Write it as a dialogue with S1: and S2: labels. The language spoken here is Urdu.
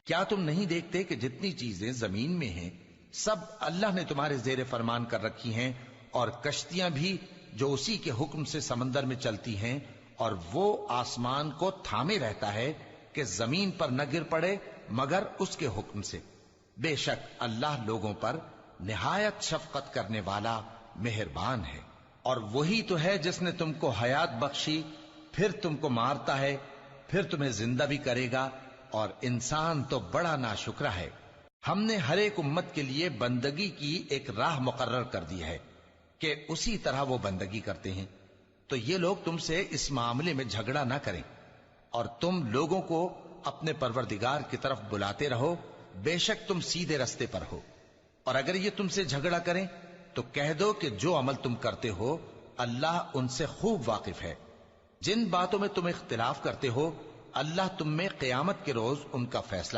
S1: کیا تم نہیں دیکھتے کہ جتنی چیزیں زمین میں ہیں سب اللہ نے تمہارے زیر فرمان کر رکھی ہیں، اور کشتیاں بھی جو اسی کے حکم سے سمندر میں چلتی ہیں، اور وہ آسمان کو تھامے رہتا ہے کہ زمین پر نہ گر پڑے مگر اس کے حکم سے۔ بے شک اللہ لوگوں پر نہایت شفقت کرنے والا مہربان ہے۔ اور وہی تو ہے جس نے تم کو حیات بخشی، پھر تم کو مارتا ہے، پھر تمہیں زندہ بھی کرے گا، اور انسان تو بڑا ناشکرا ہے۔ ہم نے ہر ایک امت کے لیے بندگی کی ایک راہ مقرر کر دی ہے کہ اسی طرح وہ بندگی کرتے ہیں، تو یہ لوگ تم سے اس معاملے میں جھگڑا نہ کریں، اور تم لوگوں کو اپنے پروردگار کی طرف بلاتے رہو، بے شک تم سیدھے رستے پر ہو۔ اور اگر یہ تم سے جھگڑا کریں تو کہہ دو کہ جو عمل تم کرتے ہو اللہ ان سے خوب واقف ہے۔ جن باتوں میں تم اختلاف کرتے ہو اللہ تم میں قیامت کے روز ان کا فیصلہ